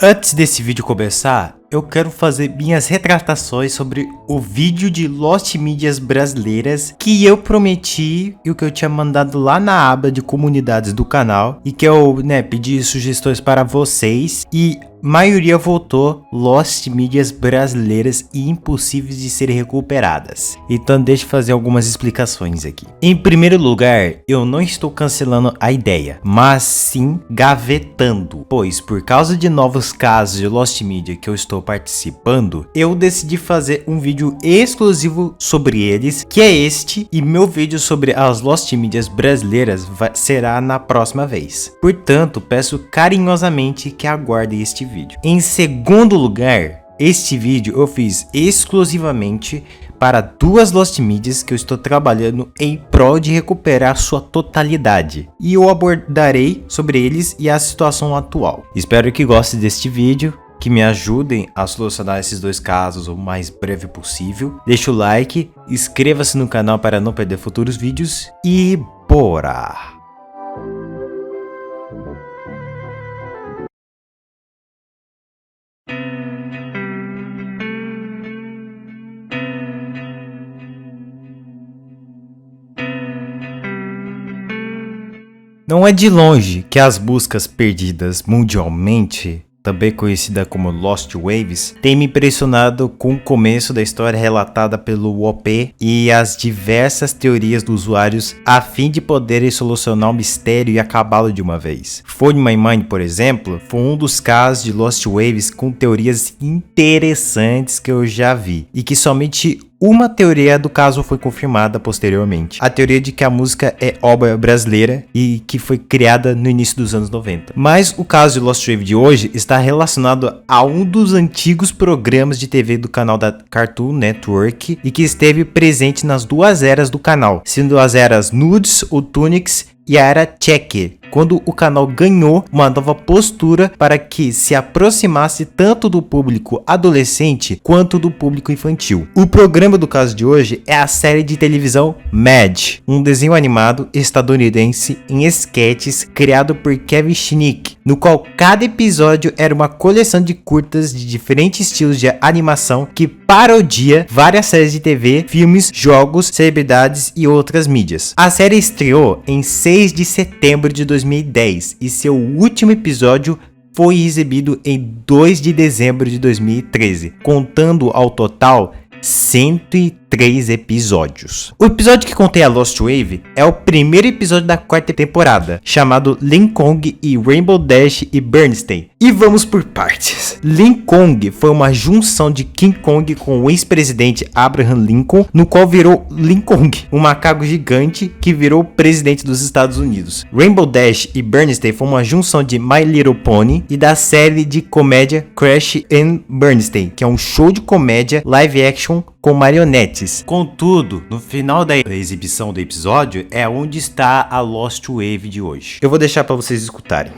Antes desse vídeo começar, eu quero fazer minhas retratações sobre o vídeo de Lost Mídias brasileiras que eu prometi e o que eu tinha mandado lá na aba de comunidades do canal e que eu pedi sugestões para vocês e maioria votou Lost Mídias brasileiras e impossíveis de serem recuperadas. Então deixa eu fazer algumas explicações aqui. Em primeiro lugar, eu não estou cancelando a ideia, mas sim gavetando, pois por causa de novos casos de Lost Media que eu estou participando, eu decidi fazer um vídeo exclusivo sobre eles, que é este, e meu vídeo sobre as Lost Mídias brasileiras será na próxima vez. Portanto, peço carinhosamente que aguardem este vídeo. Em segundo lugar, este vídeo eu fiz exclusivamente para duas Lost Mídias que eu estou trabalhando em prol de recuperar sua totalidade. E eu abordarei sobre eles e a situação atual. Espero que gostem deste vídeo, que me ajudem a solucionar esses dois casos o mais breve possível. Deixa o like, inscreva-se no canal para não perder futuros vídeos e bora! Não é de longe que as buscas perdidas mundialmente, também conhecida como Lost Waves, tem me impressionado com o começo da história relatada pelo OP e as diversas teorias dos usuários a fim de poderem solucionar o mistério e acabá-lo de uma vez. Phone My Mind, por exemplo, foi um dos casos de Lost Waves com teorias interessantes que eu já vi e que somente uma teoria do caso foi confirmada posteriormente. A teoria de que a música é obra brasileira e que foi criada no início dos anos 90. Mas o caso de Lost Wave de hoje está relacionado a um dos antigos programas de TV do canal da Cartoon Network e que esteve presente nas duas eras do canal, sendo as eras Nudes, o Tunics e a era Check, quando o canal ganhou uma nova postura para que se aproximasse tanto do público adolescente quanto do público infantil. O programa do caso de hoje é a série de televisão Mad, um desenho animado estadunidense em esquetes criado por Kevin Schnick, no qual cada episódio era uma coleção de curtas de diferentes estilos de animação que parodia várias séries de TV, filmes, jogos, celebridades e outras mídias. A série estreou em 6 de setembro de 2010 e seu último episódio foi exibido em 2 de dezembro de 2013, contando ao total 103 episódios. O episódio que contém a Lost Wave é o primeiro episódio da quarta temporada, chamado Lincoln e Rainbow Dash e Bernstein. E vamos por partes. Lincoln foi uma junção de King Kong com o ex-presidente Abraham Lincoln, no qual virou Lincoln, um macaco gigante que virou presidente dos Estados Unidos. Rainbow Dash e Bernstein foi uma junção de My Little Pony e da série de comédia Crash and Bernstein, que é um show de comédia live action com marionetes. Contudo, no final da exibição do episódio é onde está a Lost Wave de hoje. Eu vou deixar para vocês escutarem.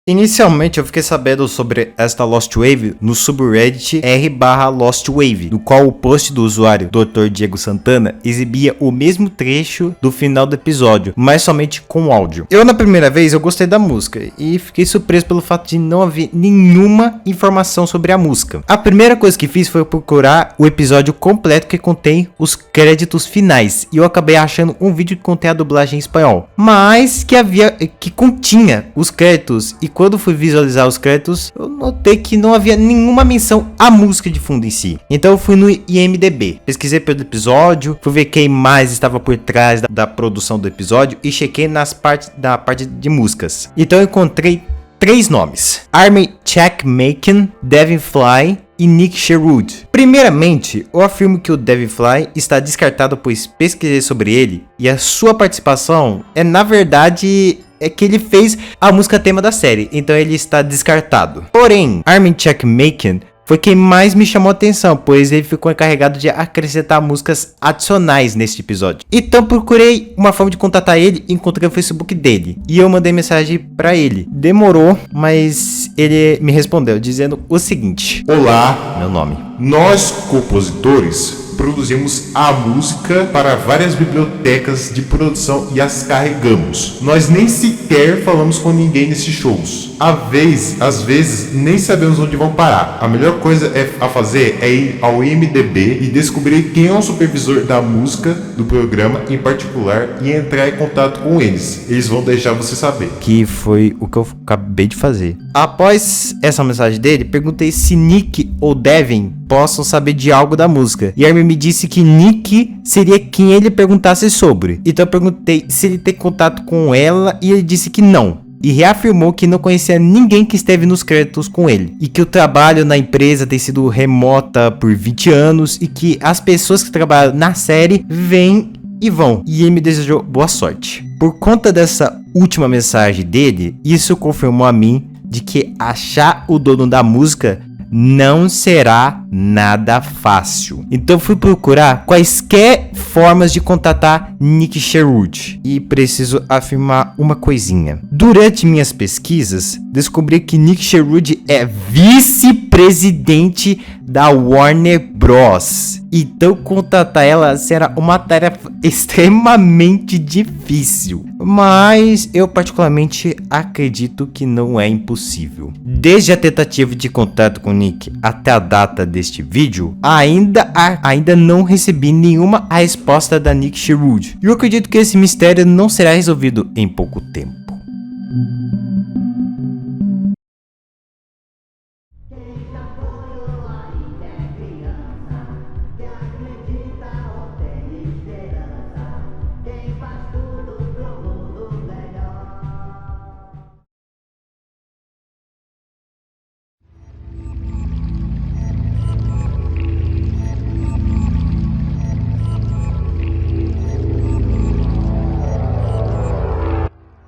Inicialmente eu fiquei sabendo sobre esta Lost Wave no subreddit r/LostWave, no qual o post do usuário Dr. Diego Santana exibia o mesmo trecho do final do episódio, mas somente com áudio. Eu na primeira vez eu gostei da música e fiquei surpreso pelo fato de não haver nenhuma informação sobre a música. A primeira coisa que fiz foi procurar o episódio completo que contém os créditos finais e eu acabei achando um vídeo que contém a dublagem em espanhol, mas que continha os créditos. E quando fui visualizar os créditos, eu notei que não havia nenhuma menção à música de fundo em si. Então eu fui no IMDb, pesquisei pelo episódio, fui ver quem mais estava por trás da produção do episódio e chequei da parte de músicas. Então eu encontrei 3 nomes: Army Checkmaken, Devin Fly e Nick Sherwood. Primeiramente, eu afirmo que o Devin Fly está descartado, pois pesquisei sobre ele e a sua participação na verdade que ele fez a música tema da série, então ele está descartado. Porém, Armin Checkmaken foi quem mais me chamou a atenção, pois ele ficou encarregado de acrescentar músicas adicionais neste episódio. Então procurei uma forma de contatar ele e encontrei o Facebook dele. E eu mandei mensagem pra ele. Demorou, mas ele me respondeu dizendo o seguinte: Olá, meu nome. Nós, compositores, produzimos a música para várias bibliotecas de produção e as carregamos. Nós nem sequer falamos com ninguém nesses shows. Às vezes, nem sabemos onde vão parar. A melhor coisa a fazer é ir ao IMDb e descobrir quem é o supervisor da música do programa em particular e entrar em contato com eles. Eles vão deixar você saber. Que foi o que eu acabei de fazer. Após essa mensagem dele, perguntei se Nick ou Devin possam saber de algo da música. E Armin me disse que Nick seria quem ele perguntasse sobre. Então eu perguntei se ele tem contato com ela e ele disse que não. E reafirmou que não conhecia ninguém que esteve nos créditos com ele. E que o trabalho na empresa tem sido remota por 20 anos e que as pessoas que trabalham na série vêm e vão. E ele me desejou boa sorte. Por conta dessa última mensagem dele, isso confirmou a mim de que achar o dono da música não será nada fácil. Então fui procurar quaisquer formas de contatar Nick Sherwood. E preciso afirmar uma coisinha. Durante minhas pesquisas, descobri que Nick Sherwood é vice-presidente da Warner Bros. Então contatar ela será uma tarefa extremamente difícil. Mas eu particularmente acredito que não é impossível. Desde a tentativa de contato com Nick até a data deste vídeo, ainda não recebi nenhuma resposta da Nick Sherwood. E eu acredito que esse mistério não será resolvido em pouco tempo.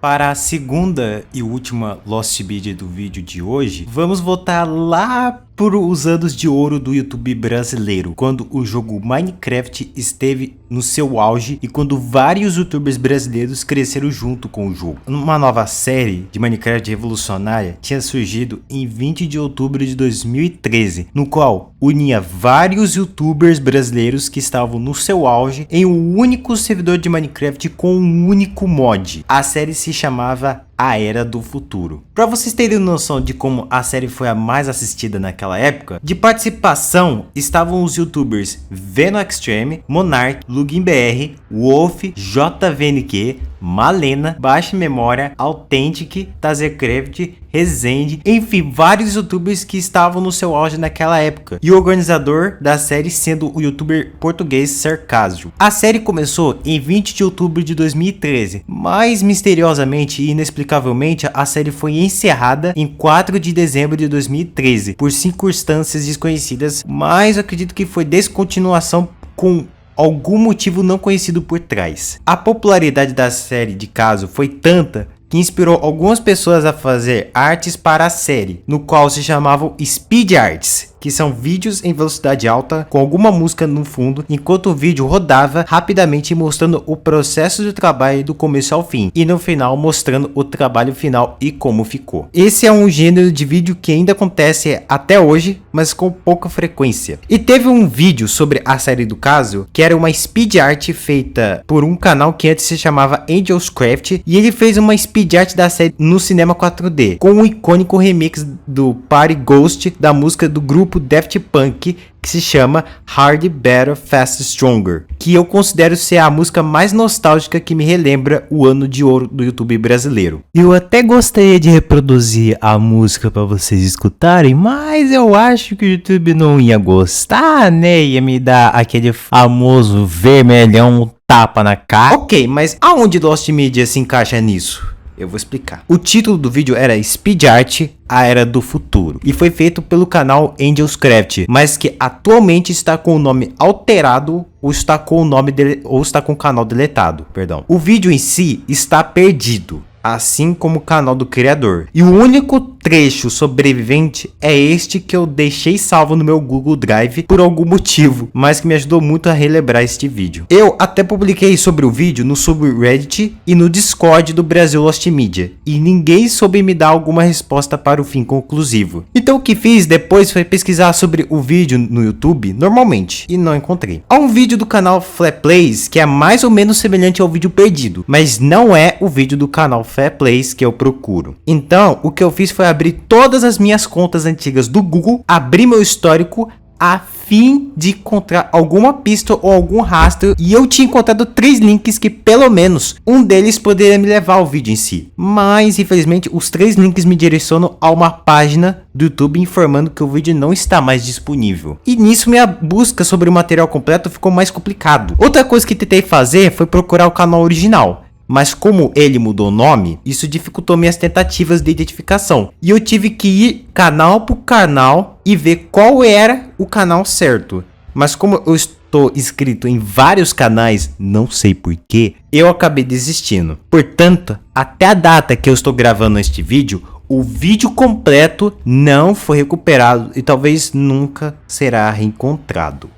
Para a segunda e última Lost Bid do vídeo de hoje, vamos voltar lá por os anos de ouro do YouTube brasileiro, quando o jogo Minecraft esteve no seu auge e quando vários youtubers brasileiros cresceram junto com o jogo. Uma nova série de Minecraft revolucionária tinha surgido em 20 de outubro de 2013, no qual unia vários youtubers brasileiros que estavam no seu auge em um único servidor de Minecraft com um único mod. A série se chamava A Era do Futuro. Para vocês terem noção de como a série foi a mais assistida naquela época, de participação estavam os youtubers Venom Extreme, Monark, LuginBR, Wolf, JVNQ, Malena, Baixa Memória, Authentic, Tazercraft, Rezende, enfim, vários youtubers que estavam no seu auge naquela época. E o organizador da série sendo o youtuber português Sarcásio. A série começou em 20 de outubro de 2013, mas misteriosamente e inexplicavelmente a série foi encerrada em 4 de dezembro de 2013, por circunstâncias desconhecidas, mas eu acredito que foi descontinuação com algum motivo não conhecido por trás. A popularidade da série de caso foi tanta que inspirou algumas pessoas a fazer artes para a série, no qual se chamavam Speed Arts, que são vídeos em velocidade alta com alguma música no fundo, enquanto o vídeo rodava rapidamente mostrando o processo do trabalho do começo ao fim, e no final mostrando o trabalho final e como ficou. Esse é um gênero de vídeo que ainda acontece até hoje, mas com pouca frequência. E teve um vídeo sobre a série do caso, que era uma speed art feita por um canal que antes se chamava Angels Craft, e ele fez uma speed art da série no cinema 4D, com um icônico remix do Party Ghost da música do grupo Daft Punk, que se chama Hard, Better, Fast, Stronger, que eu considero ser a música mais nostálgica que me relembra o ano de ouro do YouTube brasileiro. Eu até gostaria de reproduzir a música para vocês escutarem, mas eu acho que o YouTube não ia gostar, né? Ia me dar aquele famoso vermelhão tapa na cara. Ok, mas aonde Lost Media se encaixa nisso? Eu vou explicar. O título do vídeo era Speed Art, A Era do Futuro, e foi feito pelo canal Angels Craft, mas que atualmente está com o nome alterado ou está com o canal deletado, perdão. O vídeo em si está perdido. assim como o canal do criador. E o único trecho sobrevivente é este que eu deixei salvo no meu Google Drive por algum motivo, mas que me ajudou muito a relembrar este vídeo. Eu até publiquei sobre o vídeo no subreddit e no Discord do Brasil Lost Media, e ninguém soube me dar alguma resposta para o fim conclusivo. Então o que fiz depois foi pesquisar sobre o vídeo no YouTube normalmente, e não encontrei. Há um vídeo do canal Flaplays que é mais ou menos semelhante ao vídeo perdido, mas não é o vídeo do canal Flaplays que eu procuro. Então o que eu fiz foi abrir todas as minhas contas antigas do Google, abrir meu histórico a fim de encontrar alguma pista ou algum rastro, e eu tinha encontrado 3 links que pelo menos um deles poderia me levar ao vídeo em si. Mas infelizmente os 3 links me direcionam a uma página do YouTube informando que o vídeo não está mais disponível. E nisso minha busca sobre o material completo ficou mais complicado. Outra coisa que tentei fazer foi procurar o canal original, mas como ele mudou o nome, isso dificultou minhas tentativas de identificação. E eu tive que ir canal por canal e ver qual era o canal certo. Mas como eu estou inscrito em vários canais, não sei porquê, eu acabei desistindo. Portanto, até a data que eu estou gravando este vídeo, o vídeo completo não foi recuperado e talvez nunca será reencontrado.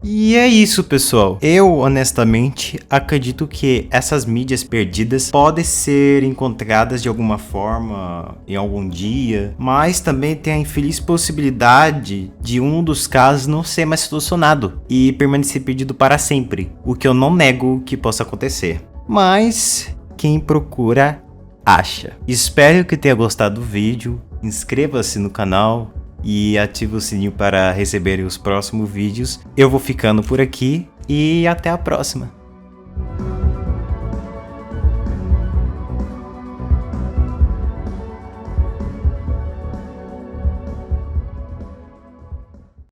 E é isso, pessoal. Eu, honestamente, acredito que essas mídias perdidas podem ser encontradas de alguma forma em algum dia, mas também tem a infeliz possibilidade de um dos casos não ser mais solucionado e permanecer perdido para sempre, o que eu não nego que possa acontecer. Mas quem procura, acha. Espero que tenha gostado do vídeo, inscreva-se no canal e ative o sininho para receber os próximos vídeos. Eu vou ficando por aqui e até a próxima.